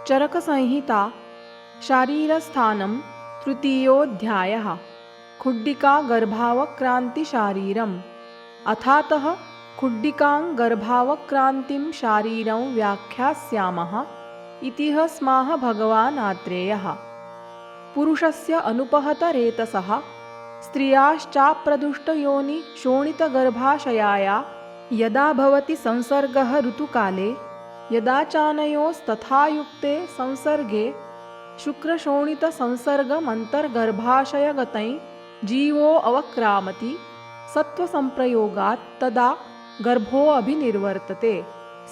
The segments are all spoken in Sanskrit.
चरकसंहिता शारीरस्थानं तृतीयोऽध्यायः। खुड्डिका गर्भावक्रान्तिशारीरम्। अथातः खुड्डिकां गर्भावक्रान्तिं शारीरं व्याख्यास्यामः इति स्माह भगवान् आत्रेयः। पुरुषस्य अनुपहतरेतसः स्त्रियाश्चाप्रदुष्टयोनि शोणितगर्भाशयाया यदा भवति संसर्गः ऋतुकाले, यदा चानयोस्तथा युक्ते संसर्गे शुक्रशोणितसंसर्गमन्तर्गर्भाशयगतै जीवो अवक्रामति सत्त्वसंप्रयोगात् तदा गर्भोऽभिनिर्वर्तते।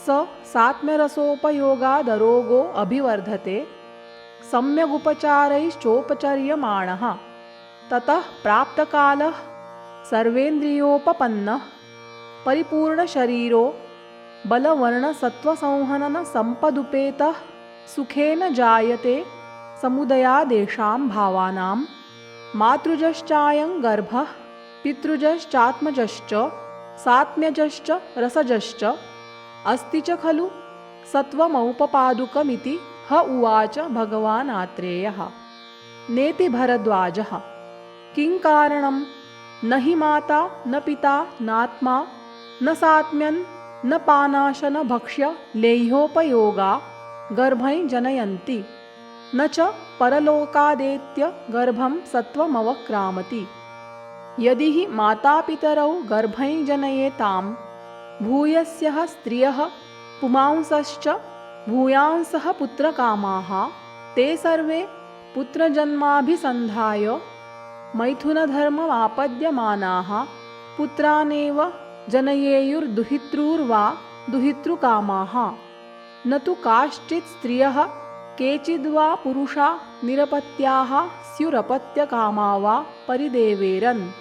स सात्म्यरसोपयोगादरोगो अभिवर्धते सम्यगुपचारैश्चोपचर्यमाणः। ततः प्राप्तकालः सर्वेन्द्रियोपपन्नः परिपूर्णशरीरो बलवर्णसत्त्वसंहननसम्पदुपेतः सुखेन जायते समुदयादेशां भावानां। मातृजश्चायं गर्भः पितृजश्चात्मजश्च सात्म्यजश्च रसजश्च अस्ति च खलु सत्त्वमौपपादुकमिति ह उवाच भगवान् आत्रेयः। नेति भरद्वाजः। किं कारणं न हि माता न पिता नात्मा न सात्म्यन् न पानाशन भक्ष्य लेह्योपयोगा गर्भं जनयन्ति न च परलोकादेत्य गर्भं सत्त्वमवक्रामति। यदि हि मातापितरौ गर्भं जनयेतां भूयस्यः स्त्रियः पुमांसश्च भूयांसः पुत्रकामाः ते सर्वे पुत्रजन्माभिसन्धाय मैथुनधर्ममापद्यमानाः पुत्रानेव जनयेयुर्दुहितॄर्वा दुहितृकामाः। न तु काश्चित् स्त्रियः केचिद्वा पुरुषा निरपत्याः स्युरपत्यकामा वा परिदेवेरन्।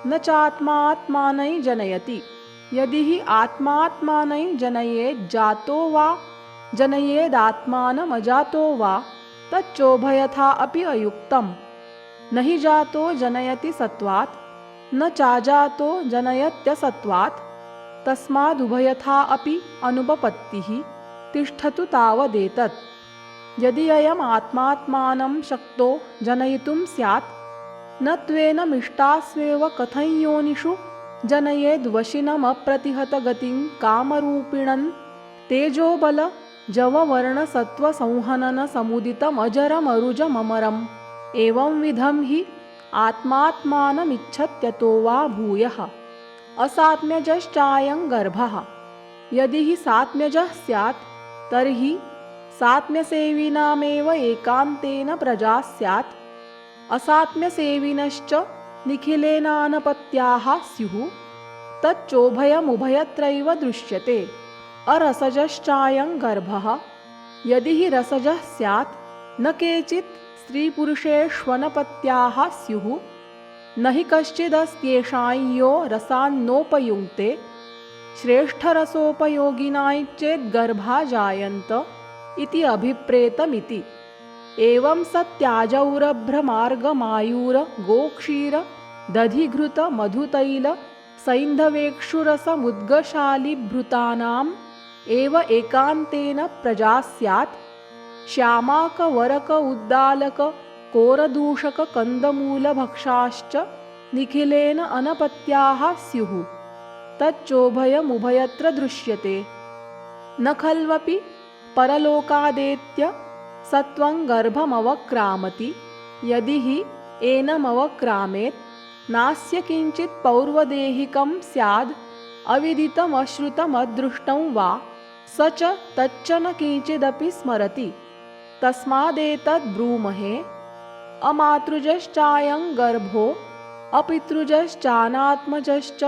न चात्मात्मानै जनयति। यदि हि आत्मात्मानै जनयेज्जातो वा जनयेदात्मानमजातो वा तच्चोभयथा अपि अयुक्तम्। न हि जातो जनयति सत्वात् न चाजातो जनयत्यसत्वात् तस्मादुभयथा अपि अनुपपत्तिः तिष्ठतु तावदेतत्। यदि अयम् आत्मात्मानं शक्तो जनयितुं स्यात् न त्वेनमिष्टास्वेव कथं योनिषु जनयेद्वशिनमप्रतिहतगतिं कामरूपिणं तेजोबल जववर्णसत्त्वसंहननसमुदितमजरमरुजममरम्। एवंविधं हि आत्मात्मानमिच्छत्यतो वा भूयः। असात्म्यजश्चायं गर्भः। यदि हि सात्म्यजः स्यात् तर्हि सात्म्यसेविनामेव एकान्तेन प्रजा स्यात्। असात्म्यसेविनश्च निखिलेनानपत्याः स्युः तच्चोभयमुभयत्रैव दृश्यते। अरसजश्चायं गर्भः। यदि हि रसजः स्यात् न केचित् स्त्रीपुरुषेष्वनपत्याः स्युः न हि कश्चिदस्त्येषां यो रसान्नोपयुङ्क्ते श्रेष्ठरसोपयोगिनाञ्चेद्गर्भा जायन्त इति अभिप्रेतमिति। एवं स त्याजौरभ्रमार्गमायूर गोक्षीर दधिघृत मधुतैल सैन्धवेक्षुरसमुद्गशालिभृतानाम् एव एकान्तेन प्रजा स्यात्। श्यामाकवरक उद्दालक कोरदूषक कन्दमूलभक्षाश्च निखिलेन अनपत्याः स्युः तच्चोभयमुभयत्र दृश्यते। न खल्वपि परलोकादेत्य सत्त्वं गर्भमवक्रामति। यदि हि एनमवक्रामेत् नास्य किञ्चित् पौर्वदेहिकं स्याद् अविदितमश्रुतमदृष्टं वा स च तच्च न किञ्चिदपि स्मरति। तस्मादेतद्ब्रूमहे। अमातृजश्चायं गर्भो अपितृजश्चानात्मजश्च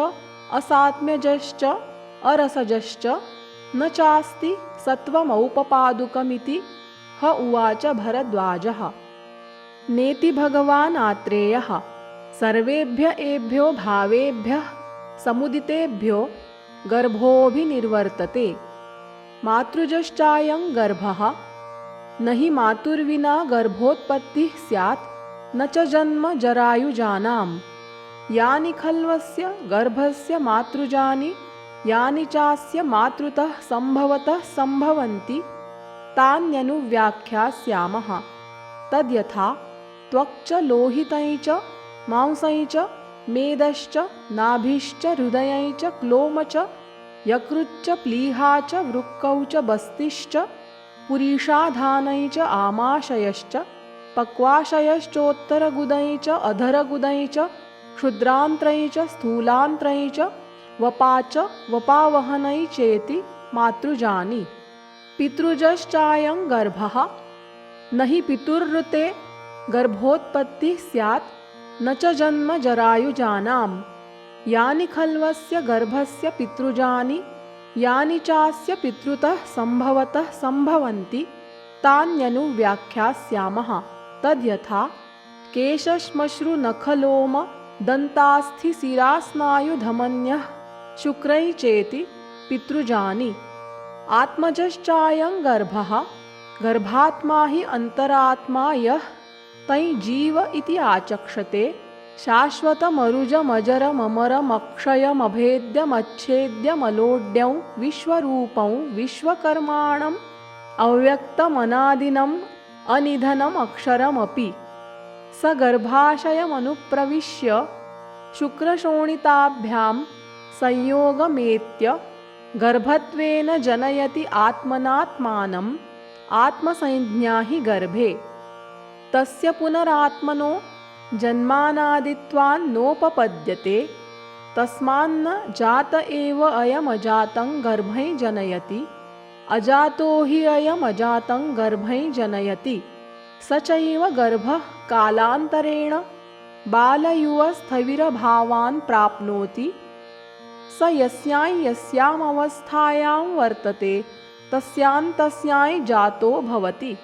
असात्म्यजश्च अरसजश्च न चास्ति सत्त्वमौपपादुकमिति ह उवाच भरद्वाजः। नेति भगवान् आत्रेयः। सर्वेभ्य एभ्यो भावेभ्यः समुदितेभ्यो गर्भोऽभिनिर्वर्तते। मातृजश्चायं गर्भः। न हि मातुर्विना गर्भोत्पत्तिः स्यात् न च जन्म जरायुजानां। यानि खल्वस्य गर्भस्य मातृजानि यानि चास्य मातृतः सम्भवतः सम्भवन्ति तान्यनुव्याख्यास्यामः तद्यथा त्वक्च लोहितञ्च मांसञ्च मेदश्च नाभिश्च हृदयञ्च क्लोम च यकृच्च प्लीहा च वृक्कौ च बस्तिश्च पुरीषाधानञ्च आमाशयश्च पक्वाशयश्चोत्तरगुदैश्च अधरगुदैश्च क्षुद्रान्त्रैश्च स्थूलान्त्रैश्च वपाच वपावहनैश्चेति मातृजानि। पितृजश्चायं गर्भः न हि पितुर्ऋते गर्भोत्पत्तिः स्यात् न च जन्म जरायुजानां। यानि खल्वस्य गर्भस्य पितृजानि यानि चास्य पितृतः सम्भवतः सम्भवन्ति तान्यनुव्याख्यास्यामः तद्यथा केशश्मश्रुनखलोम दन्तास्थिशिरास्नायुधमन्यः शुक्रै चेति पितृजानि। आत्मजश्चायं गर्भः गर्भात्मा हि अन्तरात्मा यः तै जीव इति आचक्षते शाश्वतमरुजमजरममरमक्षयमभेद्यमच्छेद्यमलोड्यं विश्वरूपं विश्वकर्माणम् अव्यक्तमनादिनम् अनिधनम् अक्षरमपि स गर्भाशयमनुप्रविश्य शुक्रशोणिताभ्यां संयोगमेत्य गर्भत्वेन जनयति आत्मनात्मानम् आत्मसंज्ञा हि गर्भे। तस्य पुनरात्मनो जन्मानादित्वान्नोपपद्यते तस्मान्न जात एव अयमजातं गर्भै जनयति अजातो हि अयमजातं गर्भै जनयति। स चैव गर्भः कालान्तरेण बालयुवस्थविरभावान् प्राप्नोति। स यस्यां यस्यामवस्थायां वर्तते तस्यां तस्यां जातो भवति।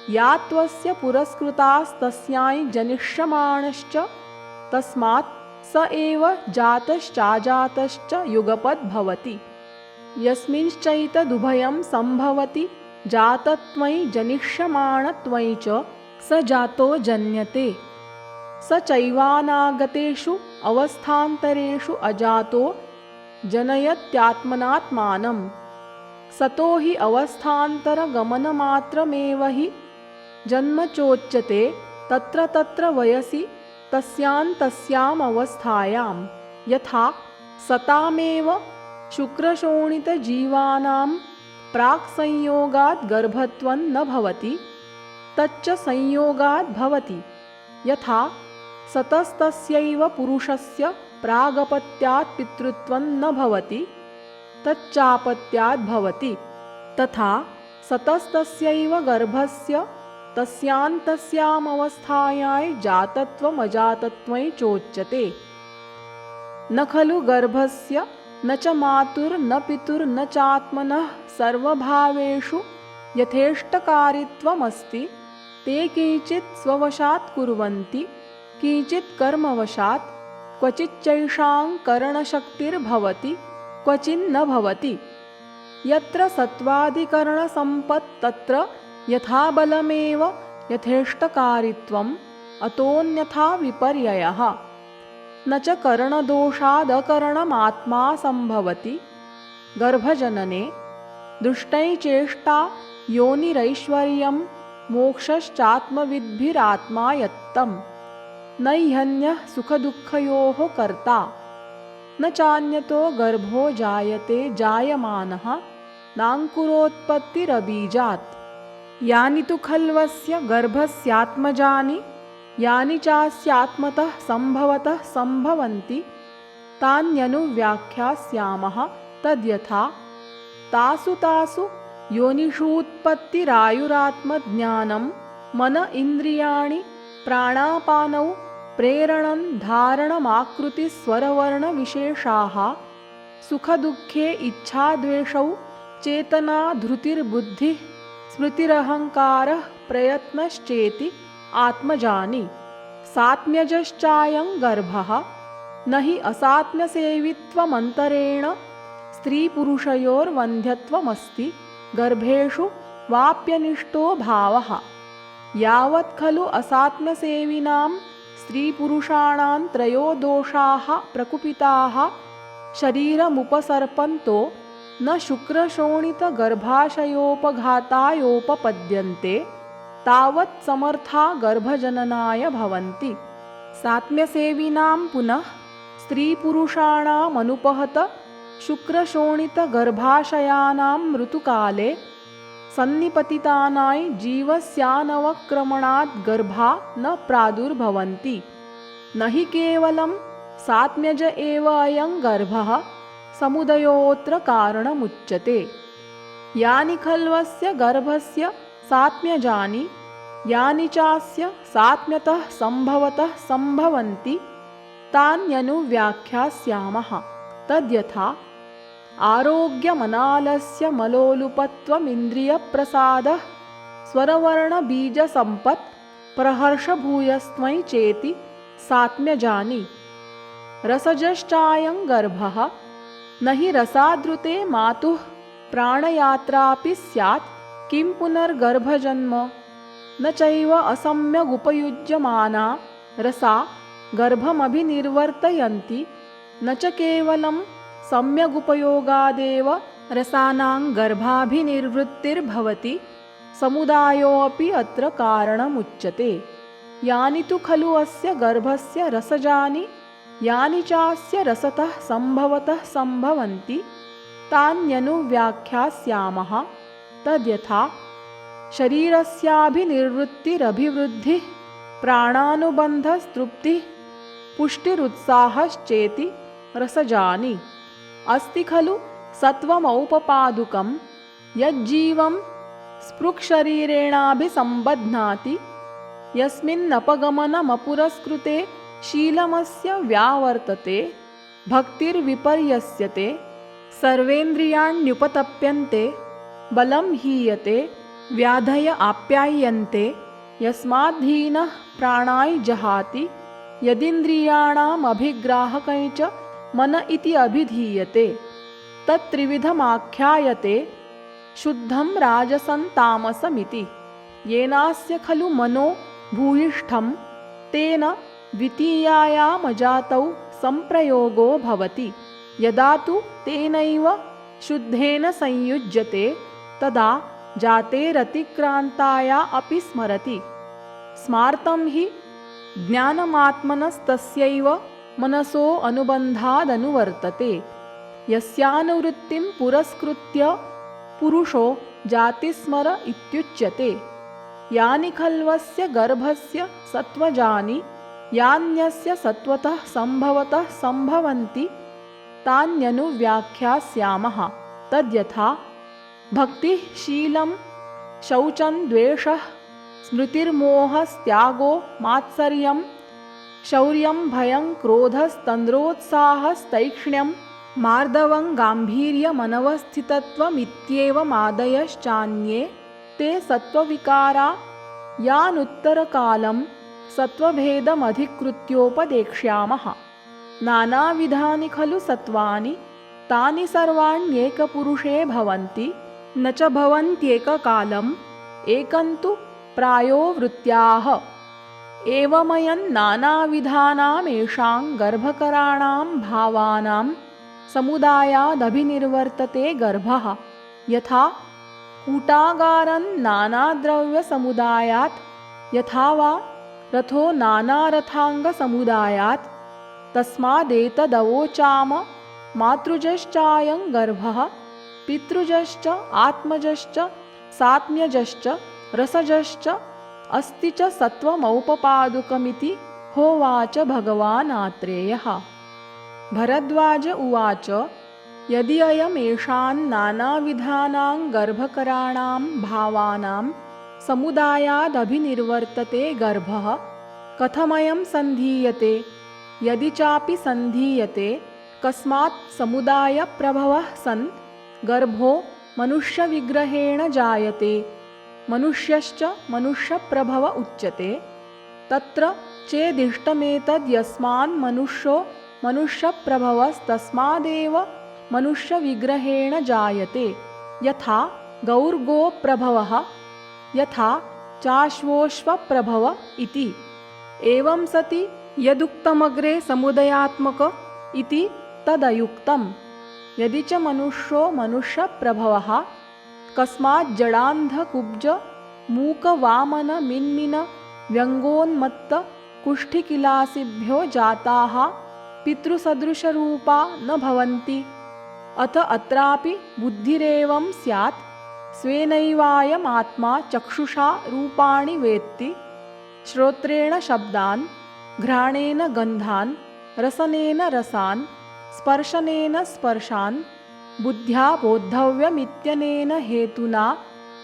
या त्वस्य पुरस्कृतास्तस्यां जनिष्यमाणश्च तस्मात् स एव जातश्चाजातश्च युगपद् भवति। यस्मिंश्चैतदुभयं सम्भवति जातत्वं जनिष्यमाणत्वं च स जातो जन्यते। स चैवानागतेषु अवस्थान्तरेषु अजातो जनयत्यात्मनात्मानं। सतो हि अवस्थान्तरगमनमात्रमेव हि जन्म चोच्यते तत्र तत्र वयसि तस्यां तस्याम् अवस्थायां। यथा सतामेव शुक्रशोणितजीवानां प्राक्संयोगात् गर्भत्वं न भवति तच्च संयोगात् भवति। यथा सतस्तस्यैव पुरुषस्य प्रागपत्यात् पितृत्वं न भवति तच्चापत्यात् भवति। तथा सतस्तस्यैव गर्भस्य तस्यां तस्यामवस्थायां जातत्वमजातत्वं चोच्यते। न खलु गर्भस्य न च मातुर्न पितुर्न चात्मनः सर्वभावेषु यथेष्टकारित्वमस्ति। ते किञ्चित् स्ववशात् कुर्वन्ति किञ्चित् कर्मवशात्। क्वचिच्चैषां करणशक्तिर्भवति क्वचिन्न भवति। यत्र सत्त्वाधिकरणसम्पत् तत्र यथाबलमेव यथेष्टकारित्वम् अतोऽन्यथा विपर्ययः। न च करणदोषादकरणमात्मा सम्भवति। गर्भजनने दुष्टैचेष्टा योनिरैश्वर्यं मोक्षश्चात्मविद्भिरात्मा यत्तं। नैहन्यः सुखदुःखयोः कर्ता। न चान्यतो गर्भो जायते जायमानः नाङ्कुरोत्पत्तिरबीजात्। यानि तु खल्वस्य गर्भस्यात्मजानि यानि चास्यात्मतः सम्भवतः सम्भवन्ति तान्यनुव्याख्यास्यामः तद्यथा। तासु तासु योनिषूत्पत्तिरायुरात्मज्ञानं मन इन्द्रियाणि प्राणापानौ प्रेरणं धारणमाकृतिस्वरवर्णविशेषाः। सुखदुःखे इच्छाद्वेषौ चेतना धृतिर्बुद्धिः स्मृतिरहङ्कारः प्रयत्नश्चेति आत्मजानि। सात्म्यजश्चायं गर्भः न हि असात्म्यसेवित्वमन्तरेण स्त्रीपुरुषयोर्वन्ध्यत्वमस्ति। गर्भेषु वाप्यनिष्टो भावः। यावत् खलु असात्म्यसेविनां स्त्रीपुरुषाणां त्रयो दोषाः प्रकुपिताः शरीरमुपसर्पन्तो न शुक्रशोणितगर्भाशयोपघातायोपपद्यन्ते तावत् समर्था गर्भजननाय भवन्ति। सात्म्यसेविनां पुनः स्त्रीपुरुषाणामनुपहत शुक्रशोणितगर्भाशयानां ऋतुकाले सन्निपतितानां जीवस्यानवक्रमणात् गर्भा न प्रादुर्भवन्ति। न हि केवलं सात्म्यज एव अयं गर्भः समुदयोऽत्र कारणमुच्यते। यानि खल्वस्य गर्भस्य सात्म्यजानि यानि चास्य सात्म्यतः सम्भवतः सम्भवन्ति तान्यनुव्याख्यास्यामः। तद्यथा आरोग्यमनालस्य मलोलुपत्वमिन्द्रियप्रसादः स्वरवर्णबीजसम्पत् प्रहर्षभूयस्मै चेति सात्म्यजानि। रसजश्चायं गर्भः न हि रसादृते मातुः प्राणयात्रापि स्यात् किं पुनर्गर्भजन्म। न चैव असम्यगुपयुज्यमाना रसा गर्भमभिनिर्वर्तयन्ति न च केवलं सम्यगुपयोगादेव रसानां गर्भाभिनिर्वृत्तिर्भवति। समुदायोऽपि अत्र कारणमुच्यते। यानि तु खलु अस्य गर्भस्य रसजानि यानि चास्य रसतः सम्भवतः सम्भवन्ति तान्यनुव्याख्यास्यामः। तद्यथा शरीरस्याभिनिर्वृत्तिरभिवृद्धिः प्राणानुबन्धस्तृप्तिः पुष्टिरुत्साहश्चेति रसजानि। अस्ति खलु सत्वमौपपादुकं यज्जीवं स्पृक्शरीरेणाभिसम्बध्नाति यस्मिन्नपगमनमपुरस्कृते शीलमस्य व्यावर्तते भक्तिर्विपर्यस्यते सर्वेन्द्रियाण्युपतप्यन्ते बलं हीयते व्याधय आप्यायन्ते यस्माद्धीनः प्राणाय जहाति यदिन्द्रियाणामभिग्राहकै च मन इति अभिधीयते। तत्त्रिविधमाख्यायते शुद्धं राजसं तामसमिति। येनास्य खलु मनो भूयिष्ठं तेन द्वितीयायामजातौ संप्रयोगो भवति। यदा तु तेनैव शुद्धेन संयुज्यते तदा जातेरतिक्रान्ताया अपि स्मरति। स्मार्तं हि ज्ञानमात्मनस्तस्यैव मनसो अनुबन्धादनुवर्तते। यस्यानुवृत्तिं पुरस्कृत्य पुरुषो जातिस्मर इत्युच्यते। यानि खल्वस्य गर्भस्य सत्वजानि यान्यस्य सत्वतः सम्भवतः सम्भवन्ति तान्यनुव्याख्यास्यामः। तद्यथा भक्तिः शीलं शौचं द्वेषः स्मृतिर्मोहस्त्यागो मात्सर्यं शौर्यं भयं क्रोधस्तन्द्रोत्साहस्तैक्ष्ण्यं मार्दवं गाम्भीर्यमनवस्थितत्वमित्येवमादयश्चान्ये ते सत्त्वविकारा यानुत्तरकालं सत्त्वभेदमधिकृत्योपदेक्ष्यामः। नानाविधानि खलु सत्त्वानि तानि सर्वाण्येकपुरुषे भवन्ति न च भवन्त्येककालम् एकन्तु प्रायो वृत्त्याः। एवमयं नानाविधानामेषां गर्भकराणां भावानां समुदायादभिनिर्वर्तते गर्भः। यथा कूटागारं नानाद्रव्यसमुदायात् यथा वा रथो नानारथाङ्गसमुदायात् तस्मादेतदवोचाम। मातृजश्चायं गर्भः पितृजश्च आत्मजश्च सात्म्यजश्च रसजश्च अस्ति च सत्वमौपपादुकमिति होवाच भगवान् आत्रेयः। भरद्वाज उवाच यदि अयमेषान् नानाविधानां गर्भकराणां भावानां समुदायादभिनिर्वर्तते गर्भः कथमयं सन्धीयते। यदि चापि सन्धीयते कस्मात् समुदायप्रभवः सन् गर्भो मनुष्यविग्रहेण जायते। मनुष्यश्च मनुष्यप्रभव उच्यते। तत्र चेदिष्टमेतद् यस्मान्मनुष्यो मनुष्यप्रभवस्तस्मादेव मनुष्यविग्रहेण जायते। यथा गौर्गोप्रभवः यथा चाश्वोऽश्वप्रभव इति। एवं सति यदुक्तमग्रे समुदयात्मक इति तदयुक्तम्। यदि च मनुष्यो मनुष्यप्रभवः कस्माज्जडान्धकुब्ज मूकवामन मिन्मिन व्यङ्गोन्मत्त कुष्ठिकिलासिभ्यो जाताः पितृसदृशरूपा न भवन्ति। अथ अत्रापि बुद्धिरेवं स्यात् स्वेनैवायमात्मा चक्षुषा रूपाणि वेत्ति, श्रोत्रेण शब्दान्, घ्राणेन गन्धान्, रसनेन रसान्, स्पर्शनेन स्पर्शान्, बुद्ध्या बोद्धव्यमित्यनेन हेतुना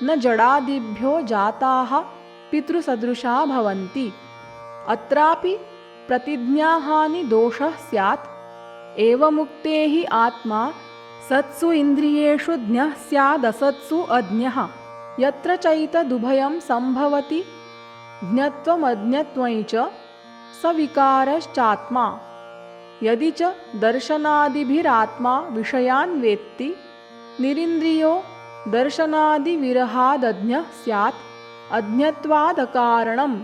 न जडादिभ्यो जाताः पितृसदृशा भवन्ति। अत्रापि प्रतिज्ञाहानि दोषः स्यात्। एवमुक्ते हि आत्मा सत्सु इन्द्रियेषु ज्ञः स्यादसत्सु अज्ञः, यत्र चैतदुभयं सम्भवति ज्ञत्वमज्ञत्वं च सविकारश्चात्मा। यदि च दर्शनादिभिरात्मा विषयान् वेत्ति, निरिन्द्रियो दर्शनादिविरहादज्ञः स्यात्। अज्ञत्वादकारणम्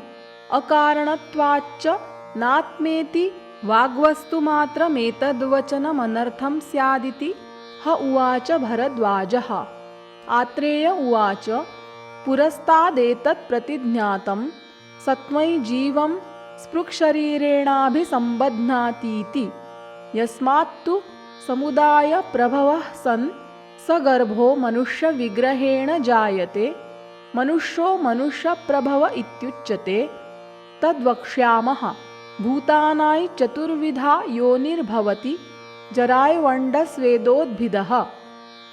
अकारणत्वाच्च नात्मेति वाग्वस्तुमात्रमेतद्वचनमनर्थं स्यादिति ह उवाच भरद्वाजः। आत्रेय उवाच पुरस्तादेतत् प्रतिज्ञातं सत्त्वं जीवं स्पृक्शरीरेणाभिसम्बध्नातीति। यस्मात्तु समुदायप्रभवः सन् स गर्भो मनुष्यविग्रहेण जायते, मनुष्यो मनुष्यप्रभव इत्युच्यते। तद्वक्ष्यामः। भूतानां चतुर्विधा योनिर्भवति, जरायवण्डस्वेदोद्भिदः।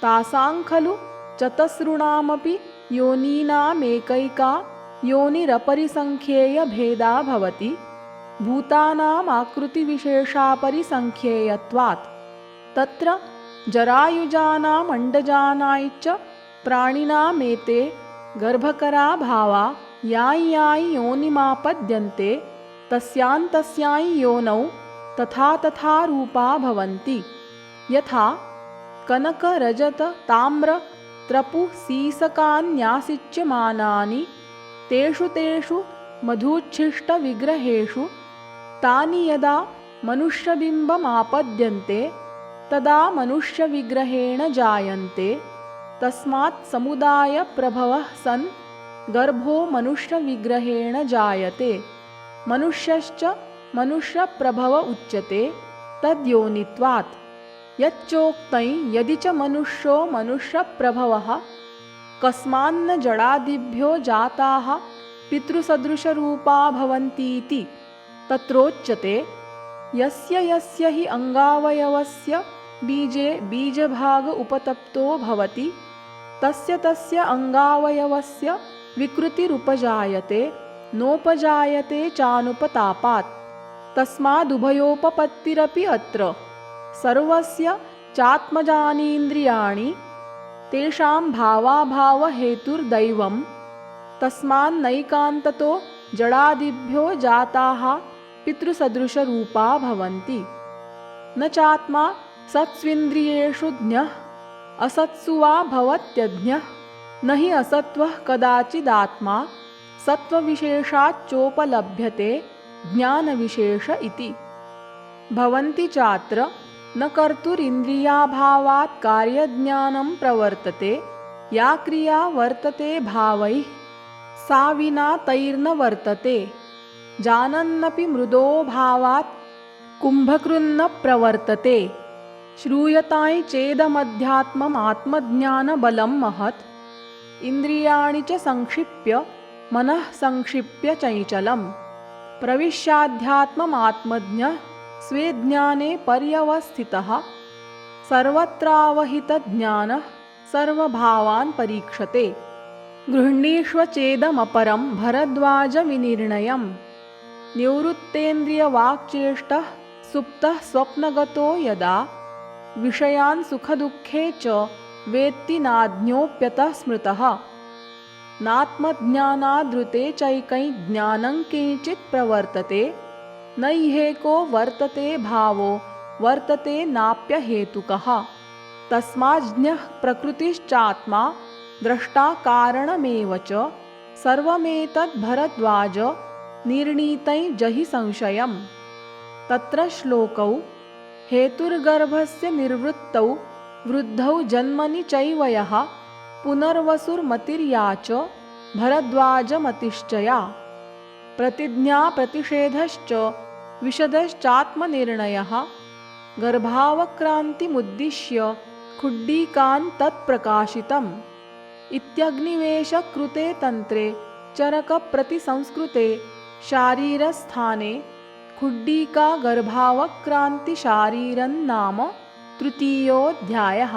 तासां खलु चतस्रूणामपि योनीनामेकैका योनिरपरिसङ्ख्येयभेदा भवति, भूतानामाकृतिविशेषापरिसङ्ख्येयत्वात्। तत्र जरायुजानाम् अण्डजानां च प्राणिनामेते गर्भकरा भावा यां यां योनिमापद्यन्ते, तस्यां तस्यां योनौ तथा तथा रूपा भवन्ति। यथा कनक रजत ताम्र त्रपु सीसकान्यासिच्यमानानि तेषु तेषु मधुच्छिष्टविग्रहेषु, तानि यदा मनुष्यबिम्बमापद्यन्ते तदा मनुष्यविग्रहेण जायन्ते। तस्मात् समुदायप्रभवः सन् गर्भो मनुष्यविग्रहेण जायते, मनुष्यश्च मनुष्यप्रभव उच्यते तद्योनित्वात्। यच्चोक्तं यदि च मनुष्यो मनुष्यप्रभवः कस्मान्न जडादिभ्यो जाताः पितृसदृशरूपा भवन्तीति, तत्रोच्यते यस्य यस्य हि अङ्गावयवस्य बीजे बीजभाग उपतप्तो भवति, तस्य तस्य अङ्गावयवस्य विकृतिरुपजायते, नोपजायते चानुपतापात्। तस्मादुभयोपपत्तिरपि अत्र। सर्वस्य चात्मजानीन्द्रियाणि, तेषां भावाभावहेतुर्दैवम्। तस्मान्नैकान्ततो जडादिभ्यो जाताः पितृसदृशरूपा भवन्ति। न चात्मा सत्स्विन्द्रियेषु ज्ञः, असत्सु वा भवत्यज्ञः। न हि असत्त्वः कदाचिदात्मा सत्त्वविशेषाच्चोपलभ्यते ज्ञानविशेष इति। भवन्ति चात्र न कर्तुरिन्द्रियाभावात् कार्यज्ञानं प्रवर्तते, या क्रिया वर्तते भावैः सा विना तैर्न वर्तते। जानन्नपि मृदोभावात् कुम्भकृन्न प्रवर्तते। श्रूयतां चेदमध्यात्मम् आत्मज्ञानबलं महत्, इन्द्रियाणि च संक्षिप्य मनः संक्षिप्य चञ्चलं। प्रविश्याध्यात्ममात्मज्ञः स्वे ज्ञाने पर्यवस्थितः, सर्वत्रावहितज्ञानः सर्वभावान् परीक्षते। गृह्णीष्व चेदमपरं भरद्वाजविनिर्णयम्। निवृत्तेन्द्रियवाक्चेष्टः सुप्तः स्वप्नगतो यदा, विषयान् सुखदुःखे च वेत्ति नाज्ञोऽप्यतः स्मृतः। नात्मज्ञानादृते चैकं ज्ञानं किञ्चित् प्रवर्तते, नैहेको वर्तते भावो वर्तते नाप्यहेतुकः। तस्माज्ज्ञः प्रकृतिश्चात्मा द्रष्टा कारणमेव च, सर्वमेतद्भरद्वाज निर्णीतं जहि संशयम्। तत्र श्लोकौ हेतुर्गर्भस्य निर्वृत्तौ वृद्धौ जन्मनि चैव यः पुनर्वसुर्मतिर्या च भरद्वाजमतिश्चया प्रतिज्ञाप्रतिषेधश्च विशदश्चात्मनिर्णयः गर्भावक्रान्तिमुद्दिश्य खुड्डीकान् तत्प्रकाशितम् इत्यग्निवेशकृते तन्त्रे चरकप्रतिसंस्कृते शारीरस्थाने खुड्डीका गर्भावक्रान्तिशारीरन्नाम तृतीयोऽध्यायः।